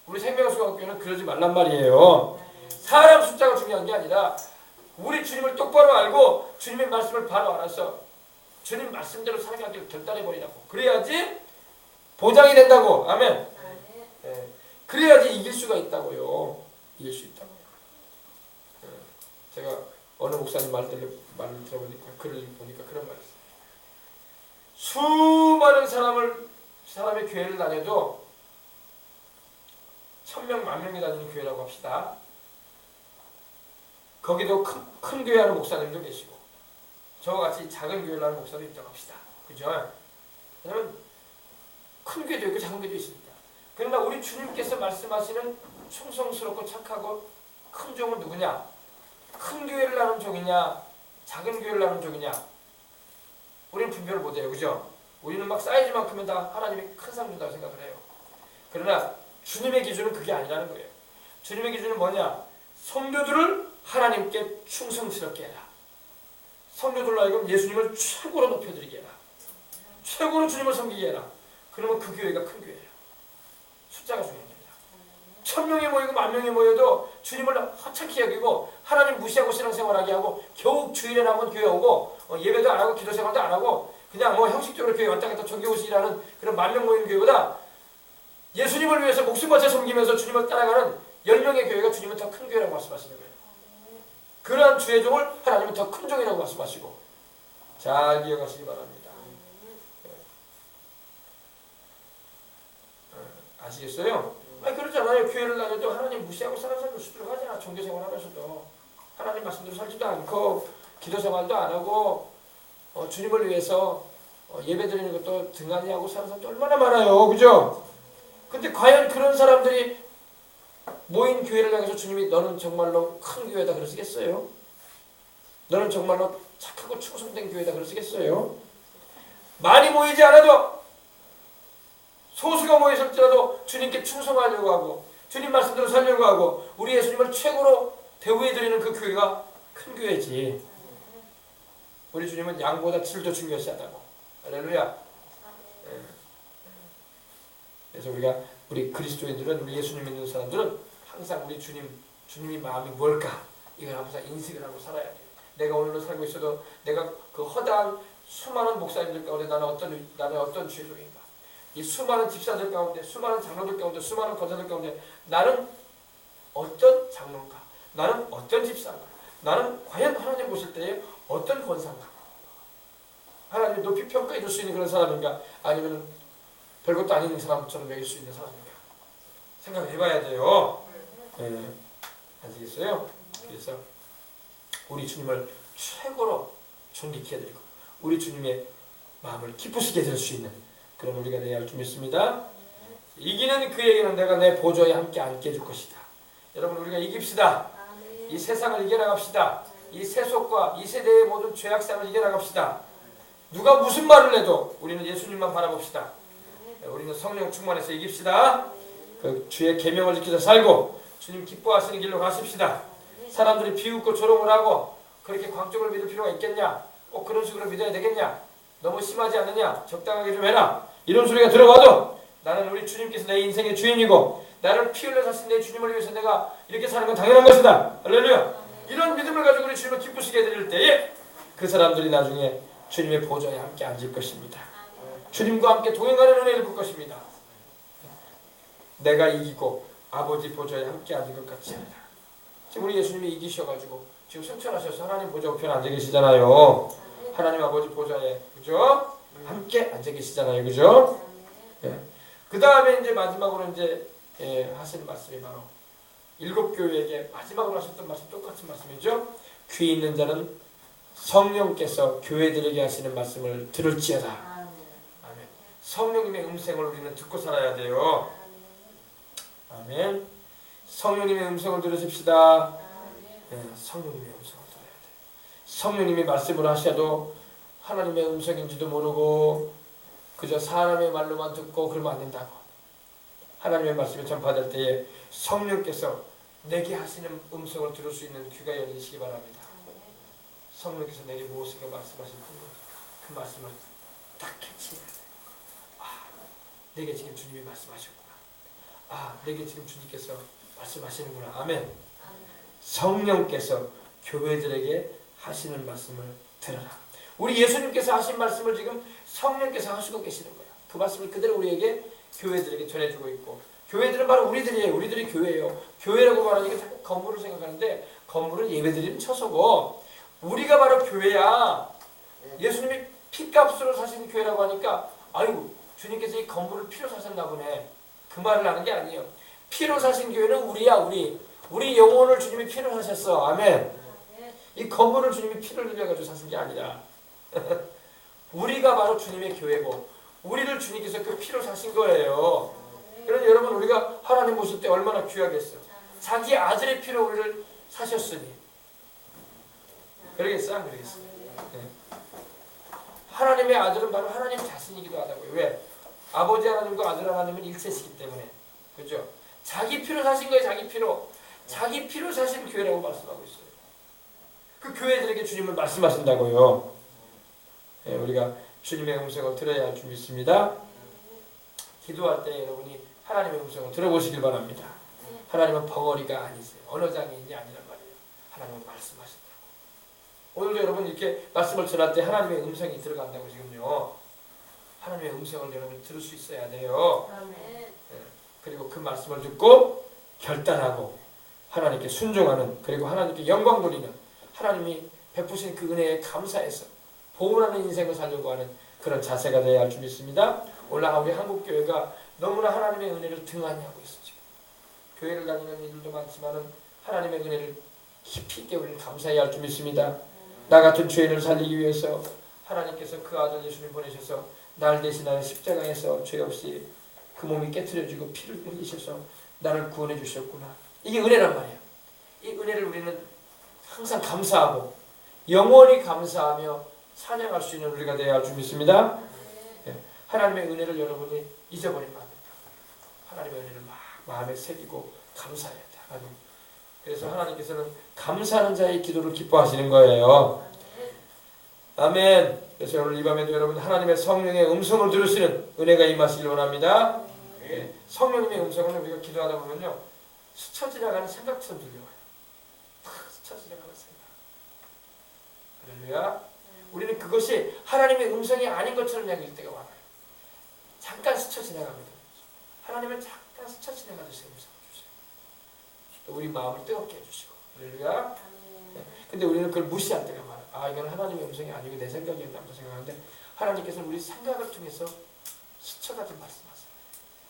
우리 생명수강교회는 그러지 말란 말이에요. 사람 숫자가 중요한 게 아니라 우리 주님을 똑바로 알고 주님의 말씀을 바로 알아서 주님 말씀대로 살아가기를 결단해버리라고. 그래야지 보장이 된다고. 아멘. 네. 그래야지 이길 수가 있다고요. 이길 수 있다고요. 제가 어느 목사님 말을 들어보니까 글을 보니까 그런 말이 있어요. 수많은 사람의 교회를 다녀도 1000명, 10,000명이 다니는 교회라고 합시다. 거기도 큰 교회 하는 목사님도 계시고 저와 같이 작은 교회를 하는 목사도 있다고 합시다. 그죠? 왜냐면 큰 교회도 있고 작은 교회도 있습니다. 그러나 우리 주님께서 말씀하시는 충성스럽고 착하고 큰 종은 누구냐? 큰 교회를 하는 종이냐? 작은 교회를 하는 종이냐? 우리는 분별을 못해요. 그죠? 우리는 막 사이즈만큼은 다 하나님이 큰 상 준다고 생각을 해요. 그러나 주님의 기준은 그게 아니라는 거예요. 주님의 기준은 뭐냐? 성도들을 하나님께 충성스럽게 해라. 성도들로 하여금 예수님을 최고로 높여드리게 해라. 최고로 주님을 섬기게 해라. 그러면 그 교회가 큰 교회예요. 숫자가 중요한 겁니다. 1000명이 모이고 10,000명이 모여도 주님을 허창히 여기고 하나님 무시하고 신앙생활하게 하고 겨우 주일에 나면 교회 오고 예배도 안 하고 기도생활도 안 하고 그냥 형식적으로 교회 왔다 갔다 정겨우시라는 그런 10,000명 모이는 교회보다 예수님을 위해서 목숨 바쳐 섬기면서 주님을 따라가는 10명의 교회가 주님은 더 큰 교회라고 말씀하시는 거예요. 그러한 주의 종을 하나님은 더 큰 종이라고 말씀하시고 잘 기억하시기 바랍니다. 아시겠어요? 아니 그렇잖아요. 교회를 다녀도 하나님 무시하고 사는 사람도 수두룩 하잖아. 종교생활 하면서도 하나님 말씀대로 살지도 않고 기도생활도 안 하고 주님을 위해서 예배드리는 것도 등한히 하고 사는 사람도 얼마나 많아요. 그죠? 근데 과연 그런 사람들이 모인 교회를 향해서 주님이 너는 정말로 큰 교회다 그러시겠어요? 너는 정말로 착하고 충성된 교회다 그러시겠어요? 많이 모이지 않아도 소수가 모였을지라도 주님께 충성하려고 하고 주님 말씀대로 살려고 하고 우리 예수님을 최고로 대우해드리는 그 교회가 큰 교회지. 우리 주님은 양보다 질도 중요시하다고. 할렐루야. 그래서 우리 그리스도인들은 우리 예수님 믿는 사람들은 항상 우리 주님이 마음이 뭘까 이걸 항상 인식을 하고 살아야 돼요. 내가 오늘도 살고 있어도 내가 그 허다한 수많은 목사님들 가운데 나는 어떤 죄종인가? 이 수많은 집사들 가운데, 수많은 장로들 가운데, 수많은 권사들 가운데 나는 어떤 장로인가? 나는 어떤 집사인가? 나는 과연 하나님 보실 때에 어떤 권사인가? 하나님 높이 평가해 줄 수 있는 그런 사람인가? 아니면 별것도 아닌 사람처럼 여길 수 있는 사람인가? 생각해 봐야 돼요. 네. 아시겠어요? 그래서 우리 주님을 최고로 존귀케 해드리고 우리 주님의 마음을 기쁘시게 될 수 있는 그런 우리가 되어야 할 줄 믿습니다. 이기는 그에게는 내가 내 보좌에 함께 앉게 해줄 것이다. 여러분 우리가 이깁시다. 이 세상을 이겨나갑시다. 이 세속과 이 세대의 모든 죄악sam을 이겨나갑시다. 누가 무슨 말을 해도 우리는 예수님만 바라봅시다. 우리는 성령 충만해서 이깁시다. 그 주의 계명을 지켜서 살고 주님 기뻐하시는 길로 가십시다. 사람들이 비웃고 조롱을 하고 그렇게 광적으로 믿을 필요가 있겠냐? 꼭 그런 식으로 믿어야 되겠냐? 너무 심하지 않느냐? 적당하게 좀 해라. 이런 소리가 들어와도 나는 우리 주님께서 내 인생의 주인이고 나를 피 흘려 사신 내 주님을 위해서 내가 이렇게 사는 건 당연한 것이다. 할렐루야. 이런 믿음을 가지고 우리 주님을 기쁘시게 해드릴 때에 그 사람들이 나중에 주님의 보좌에 함께 앉을 것입니다. 주님과 함께 동행하는 은혜를 볼 것입니다. 내가 이기고 아버지 보좌에 함께 앉은 것 같이 하리라. 지금 우리 예수님이 이기셔가지고 지금 승천하셔서 하나님 보좌 우편에 앉아 계시잖아요. 하나님 아버지 보좌에, 그죠? 함께 앉아 계시잖아요, 그죠? 예. 그 다음에 이제 마지막으로 이제 하시는 말씀이 바로 일곱 교회에게 마지막으로 하셨던 말씀 똑같은 말씀이죠. 귀 있는 자는 성령께서 교회들에게 하시는 말씀을 들을지어다. 아멘. 성령님의 음성을 우리는 듣고 살아야 돼요. 아멘. 성령님의 음성을 들으십시다. 네, 성령님의 음성을 들어야 돼요. 성령님이 말씀을 하셔도 하나님의 음성인지도 모르고 그저 사람의 말로만 듣고 그러면 안 된다고. 하나님의 말씀을 전파될 때에 성령께서 내게 하시는 음성을 들을 수 있는 귀가 열리시기 바랍니다. 성령께서 내게 무엇인가 말씀하실 텐데 그 말씀을 딱 캐치해야 돼. 아, 내게 지금 주님이 말씀하셨구나. 아, 내게 지금 주님께서 말씀하시는구나. 아멘. 성령께서 교회들에게 하시는 말씀을 들어라. 우리 예수님께서 하신 말씀을 지금 성령께서 하시고 계시는 거야. 그 말씀을 그대로 우리에게 교회들에게 전해주고 있고, 교회들은 바로 우리들이에요. 우리들이 교회예요. 교회라고 말하니까 자꾸 건물을 생각하는데 건물은 예배드리는 처소고 우리가 바로 교회야. 예수님이 피값으로 사신 교회라고 하니까 아이고 주님께서 이 건물을 피로 사셨나 보네. 그 말을 하는 게 아니에요. 피로 사신 교회는 우리야. 우리 영혼을 주님이 피로 사셨어. 아멘. 이 건물을 주님이 피를 흘려가지고 사신 게 아니라 우리가 바로 주님의 교회고 우리를 주님께서 그 피로 사신 거예요. 그래서 여러분 우리가 하나님 모실 때 얼마나 귀하겠어. 자기 아들의 피로 우리를 사셨으니 그러겠어? 안 그러겠어? 네. 하나님의 아들은 바로 하나님 자신이기도 하다고요. 왜? 아버지 하나님과 아들 하나님은 일체시기 때문에. 그죠? 자기 피로 사신 거예요. 자기 피로. 자기 피로 사신 교회라고 말씀하고 있어요. 그 교회들에게 주님은 말씀하신다고요. 네, 우리가 주님의 음성을 들어야 할 줄 믿습니다. 기도할 때 여러분이 하나님의 음성을 들어보시길 바랍니다. 하나님은 벙어리가 아니세요. 언어장애인이 아니란 말이에요. 하나님은 말씀하신다고. 오늘도 여러분 이렇게 말씀을 전할 때 하나님의 음성이 들어간다고 지금요. 하나님의 음성을 여러분 들을 수 있어야 돼요. 네. 그리고 그 말씀을 듣고 결단하고 하나님께 순종하는, 그리고 하나님께 영광 돌리는, 하나님이 베푸신 그 은혜에 감사해서 보응하는 인생을 살려고 하는 그런 자세가 되어야 할 줄 믿습니다. 오늘 우리 한국교회가 너무나 하나님의 은혜를 등한히 하고 있어요. 지금. 교회를 다니는 이들도 많지만은 하나님의 은혜를 깊이 있게 우리는 감사해야 할 줄 믿습니다. 나 같은 죄인을 살리기 위해서 하나님께서 그 아들 예수님 보내셔서 날 대신하여 십자가에서 죄 없이 그 몸이 깨트려지고 피를 흘리셔서 나를 구원해 주셨구나. 이게 은혜란 말이에요. 이 은혜를 우리는 항상 감사하고 영원히 감사하며 찬양할 수 있는 우리가 되어야 할 줄 믿습니다. 네. 하나님의 은혜를 여러분이 잊어버리면 안 됩니다. 하나님의 은혜를 막 마음에 새기고 감사해야 돼. 하나님. 그래서 하나님께서는 감사하는 자의 기도를 기뻐하시는 거예요. 아멘. 그래서 오늘 이 밤에도 여러분 하나님의 성령의 음성을 들으시는 은혜가 임하시길 원합니다. 네. 성령님의 음성은 우리가 기도하다 보면요, 스쳐 지나가는 생각처럼 들려와요. 스쳐 지나가는 생각. 할렐루야. 우리는 그것이 하나님의 음성이 아닌 것처럼 여길 때가 많아요. 잠깐 스쳐 지나갑니다. 하나님은 잠깐 스쳐 지나가듯이 음성을 주세요. 또 우리 마음을 뜨겁게 해주시고. 할렐루야. 네. 근데 우리는 그걸 무시할 때가 많아요. 아, 이건 하나님의 음성이 아니고 내 생각이었다고 생각하는데 하나님께서는 우리 생각을 통해서 스쳐가듯 말씀하세요.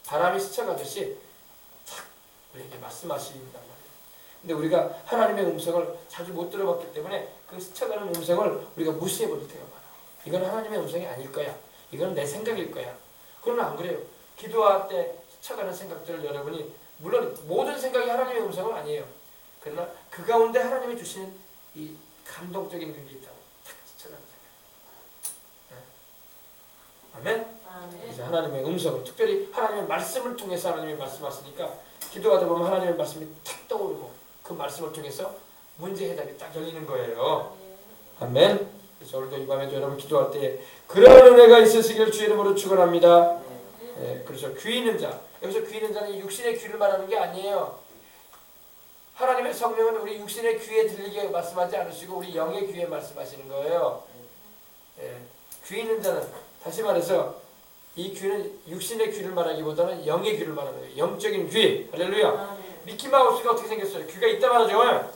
바람이 스쳐가듯이 탁 우리에게 말씀하신단 말이에요. 근데 우리가 하나님의 음성을 자주 못 들어봤기 때문에 그 스쳐가는 음성을 우리가 무시해버릴 때가 많아요. 이건 하나님의 음성이 아닐 거야. 이건 내 생각일 거야. 그러나 안 그래요. 기도할 때 스쳐가는 생각들을 여러분이, 물론 모든 생각이 하나님의 음성은 아니에요. 그러나 그 가운데 하나님이 주시는 이 감동적인 게 있다고. 탁 스쳐가는 생각. 네. 아멘? 그래서 하나님의 음성을, 특별히 하나님의 말씀을 통해서 하나님이 말씀하시니까 기도하다 보면 하나님의 말씀이 탁 떠오르고 그 말씀을 통해서 문제 해답이 딱 열리는 거예요. 아멘. 그래서 오늘도 이 밤에도 여러분 기도할 때 그런 은혜가 있으시길 주의 이름으로 축원합니다. 네, 그래서 귀 있는 자, 여기서 귀 있는 자는 육신의 귀를 말하는 게 아니에요. 하나님의 성령은 우리 육신의 귀에 들리게 말씀하지 않으시고 우리 영의 귀에 말씀하시는 거예요. 네, 귀 있는 자는, 다시 말해서 이 귀는 육신의 귀를 말하기보다는 영의 귀를 말하는 거예요. 영적인 귀. 할렐루야. 미키마우스가 어떻게 생겼어요? 귀가 있다 말하죠.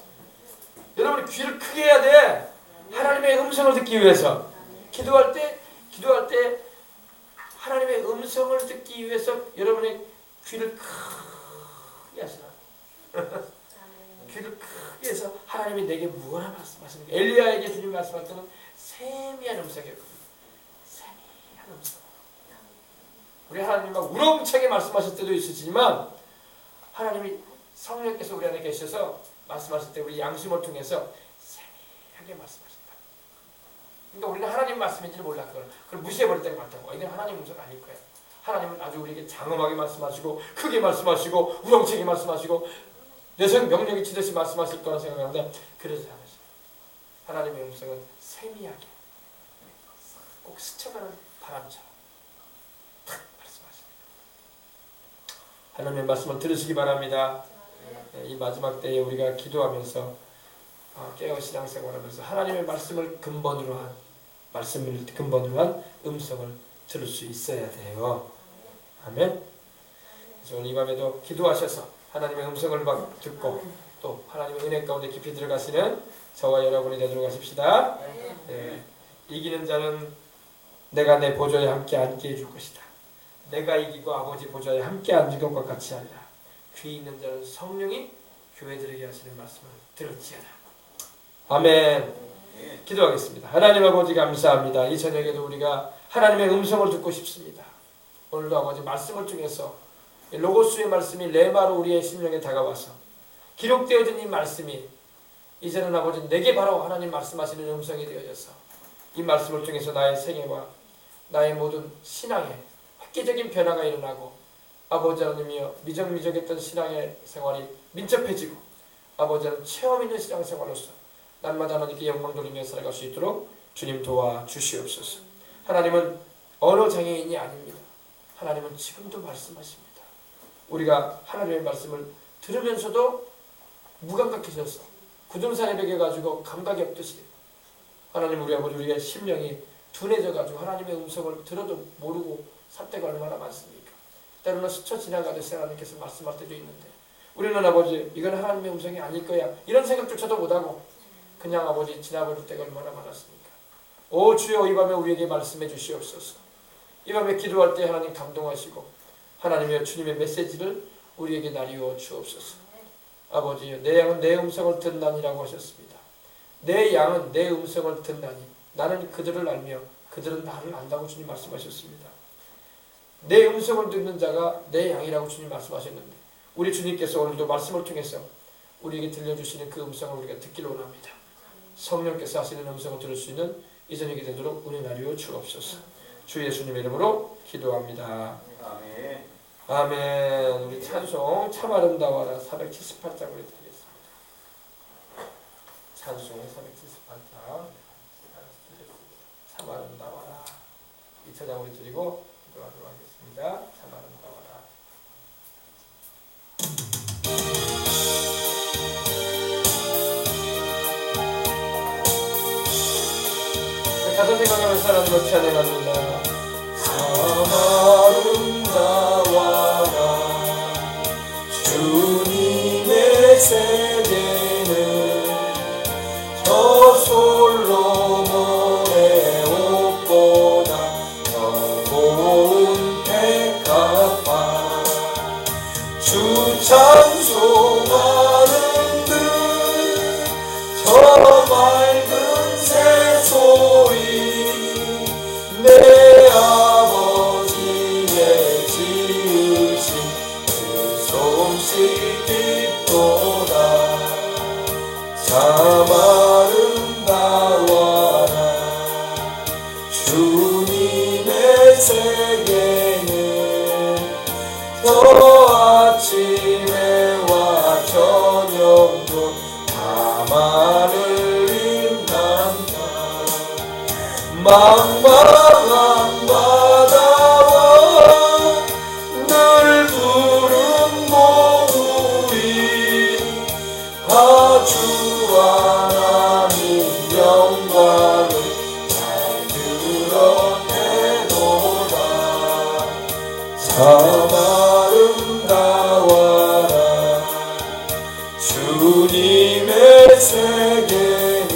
여러분 귀를 크게 해야 돼. 하나님의 음성을 듣기 위해서. 기도할 때 하나님의 음성을 듣기 위해서 여러분의 귀를 크게 하시라. 귀를 크게 해서 하나님이 내게 무엇을 말씀하시는 거예요. 엘리야에게 주님 말씀할 때는 세미한 음성이었거든요. 세미한 음성. 우리 하나님 막 우렁차게 말씀하실 때도 있으시지만 하나님이 성령께서 우리 안에 계셔서 말씀하실 때 우리 양심을 통해서 세미하게 말씀하신다. 그러니까 우리는 하나님 말씀인지를 몰라. 그걸 무시해버릴 때가 많다고. 이건 하나님 음성 아닐 거야. 하나님은 아주 우리에게 장엄하게 말씀하시고 크게 말씀하시고 우렁차게 말씀하시고 내성 명령이 치듯이 말씀하실 거라 생각하는데 그러지 않으시고 하나님의 음성은 세미하게 꼭 스쳐가는 바람처럼 탁 말씀하십니다. 하나님의 말씀을 들으시기 바랍니다. 이 마지막 때에 우리가 기도하면서 깨어 신앙생활하면서 하나님의 말씀을 근본으로 한 음성을 들을 수 있어야 돼요. 아멘. 그래서 오늘 이 밤에도 기도하셔서 하나님의 음성을 듣고 또 하나님의 은혜 가운데 깊이 들어가시는 저와 여러분이 되도록 하십시다. 네. 이기는 자는 내가 내 보좌에 함께 앉게 해줄 것이다. 내가 이기고 아버지 보좌에 함께 앉은 것과 같이 하리라. 귀 있는 자는 성령이 교회들에게 하시는 말씀을 들을지어다. 아멘. 기도하겠습니다. 하나님 아버지 감사합니다. 이 저녁에도 우리가 하나님의 음성을 듣고 싶습니다. 오늘도 아버지 말씀을 통해서 로고스의 말씀이 레마로 우리의 심령에 다가와서 기록되어진 이 말씀이 이제는 아버지 내게 바로 하나님 말씀하시는 음성이 되어져서 이 말씀을 통해서 나의 생애와 나의 모든 신앙에 획기적인 변화가 일어나고 아버지 하나님이여 미적미적했던 신앙의 생활이 민첩해지고 아버지 하나님 체험 있는 신앙생활로서 날마다 하나님께 영광 돌리며 살아갈 수 있도록 주님 도와주시옵소서. 하나님은 언어 장애인이 아닙니다. 하나님은 지금도 말씀하십니다. 우리가 하나님의 말씀을 들으면서도 무감각해져서 굳은살에 베겨가지고 감각이 없듯이 하나님 우리 아버지 우리의 심령이 둔해져가지고 하나님의 음성을 들어도 모르고 살 때가 얼마나 많습니까? 때로는 스쳐 지나가듯이 하나님께서 말씀할 때도 있는데 우리는 아버지 이건 하나님의 음성이 아닐 거야 이런 생각조차도 못하고 그냥 아버지 지나버릴 때가 얼마나 많았습니까? 오 주여 이 밤에 우리에게 말씀해 주시옵소서. 이 밤에 기도할 때 하나님 감동하시고 하나님의 주님의 메시지를 우리에게 나뉘어 주옵소서. 아버지여 내 양은 내 음성을 듣나니라고 하셨습니다. 내 양은 내 음성을 듣나니 나는 그들을 알며 그들은 나를 안다고 주님 말씀하셨습니다. 내 음성을 듣는 자가 내 양이라고 주님 말씀하셨는데 우리 주님께서 오늘도 말씀을 통해서 우리에게 들려주시는 그 음성을 우리가 듣기를 원합니다. 성령께서 하시는 음성을 들을 수 있는 이 저녁이 되도록 은혜 나뉘어 주옵소서. 주 예수님의 이름으로 기도합니다. 아멘. 아멘. 우리 찬송 참 아름다워라 478장 우리 드리겠습니다. 찬송 478장 참 아름다워라 이 찬양 우리 드리고 기도하도록 하겠습니다. 참 아름다워라. 가사 생각하면서 하나님을 찬양합니다. 참 아름다워라 주님의 세계는 저 솔로몬의 옷보다 더 고운 백합화 주 찬송하는 듯 저 맑은 새소리 내 아버지의 지으신 그 솜씨 깊도다 참 아름다워라 주님의 세계는 저 아침에와 저녁도 밤하늘 임난다 망망한 바다와 늘 푸른 노을이 아주 하나님 영광을 잘 드러내도다 참 아름다워라. 주님의 세계는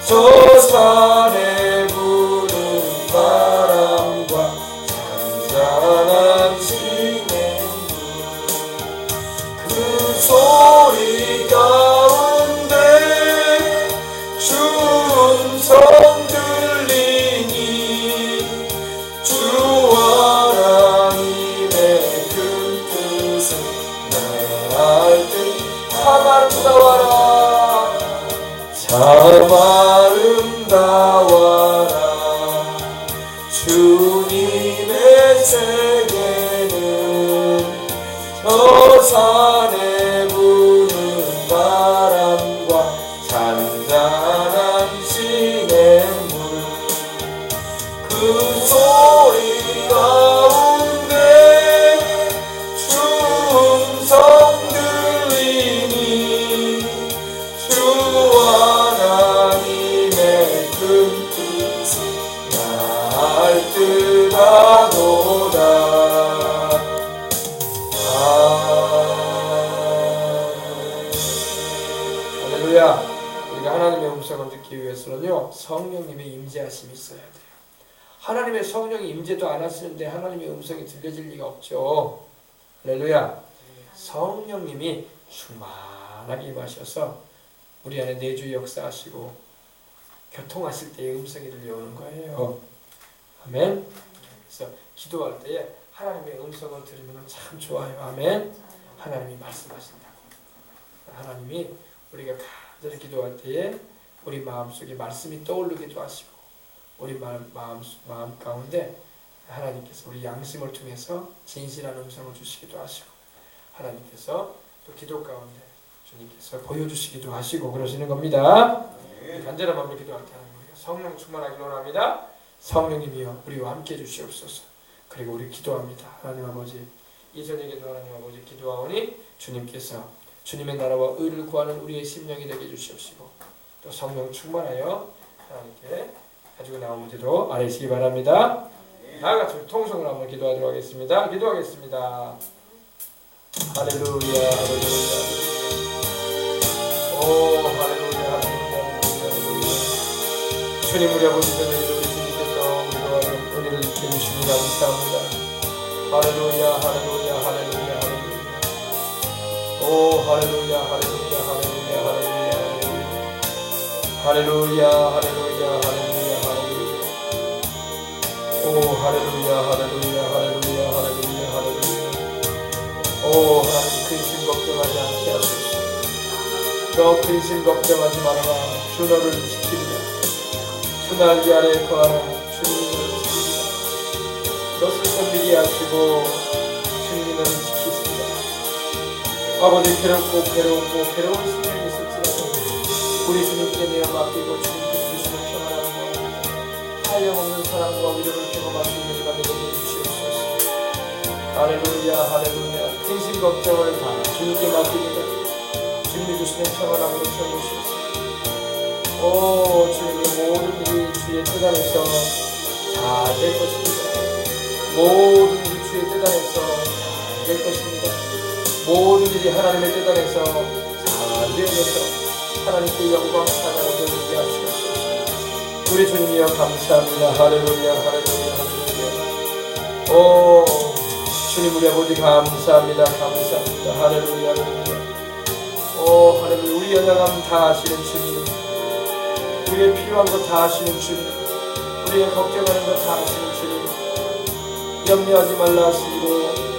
저 산에 부는 바람과 잔잔한 시냇물, 그 소리 가운데 주 음성 들리니 주 하나님의 그 뜻은 날 때 참 아름다워라. 참 아름다워라. 주님의 세계는 저 산에 부는 바람과 잔잔한 시냇물, 그 소리 가운데 주 음성 들리니 주 하나님의 큰 뜻이 날 뜻하도다. 할렐루야. 우리가 하나님의 음성을 듣기 위해서는요, 성령님의 임재하심이 있어야 돼요. 하나님의 성령이 임재도 안 하시는데 하나님의 음성이 들려질 리가 없죠. 할렐루야. 성령님이 충만하게 임하셔서 우리 안에 내주 역사하시고 교통하실 때의 음성이 들려오는 거예요. 아멘. 그래서 기도할 때에 하나님의 음성을 들으면 참 좋아요. 아멘. 하나님이 말씀하신다고. 하나님이 우리가 간절히 기도할 때에 우리 마음속에 말씀이 떠오르기도 하시고, 우리 마음 가운데 하나님께서 우리 양심을 통해서 진실한 음성을 주시기도 하시고, 하나님께서 또 기도 가운데 주님께서 보여주시기도 하시고 그러시는 겁니다. 간절한 마음으로 기도할 때 하는 거예요. 성령 충만하기 원합니다. 성령님이여 우리와 함께 해주시옵소서. 그리고 우리 기도합니다. 하나님 아버지, 이 저녁에도 하나님 아버지 기도하오니 주님께서 주님의 나라와 의를 구하는 우리의 심령이 되게 해주시옵시고, 또 성령 충만하여 하나님께 가지고 나온 문제도 아뢰시기 바랍니다. 나같이 통성으로 한번 기도하도록 하겠습니다. 기도하겠습니다. 할렐루야, 할렐루야. 오, 할렐루야, 할렐루야, 할렐루야. 주님, 우리 아버지 저녁에도 주님께서 우리와 은혜를 주시니 감사합니다. 할렐루야, 할렐루야, 할렐루야, 할렐루야. 오, 할렐루야, 할렐루야, 할렐루야, 할렐루야, 할렐루야, 할렐루야, 할렐루야, 할렐루야. 오, 할렐루야, 할렐루야, 할렐루야, 할렐루야, 할렐루야. 오, 하나님 근심 걱정하지 않게 하소서. 너 근심 걱정하지 말아라. 주 너를 지키리라. 주 날개 아래 거하라. 주님이 너를 지키리라. 너 스스로 미리 하시고 주님이 너를 지키시리라. 아버지, 괴로운 심령이 있을지라도 우리 주님께 내어 맡기고 주님께서 주시는 평안한 것, 한량없는 사랑과 위로를 경험할 수 있는 시간 되게 해주시옵소서. 할렐루야, 할렐루야. 근심 걱정을 다 주님께 맡깁니다. 주님이 주시는 평안함으로 채워주시옵소서. 오, 주님의 모든 일이 주의 뜻 안에서 잘 될 것입니다. 모든 일이 주의 뜻 안에서 잘 될 것입니다. 모든 일이 하나님의 뜻 안에서 잘 되어져서 하나님께 영광 찬양을 돌리게 하시옵소서. 우리 주님이여 감사합니다. 할렐루야, 할렐루야, 할렐루야. 오, 주님 우리 아버지 감사합니다. 감사합니다. 할렐루야, 할렐루야. 오, 할렐루야. 우리 연약함 다 아시는 주님, 우리의 필요한 것 다 아시는 주님, 우리의 걱정하는 것 다 아시는 주님, 염려하지 말라 하시고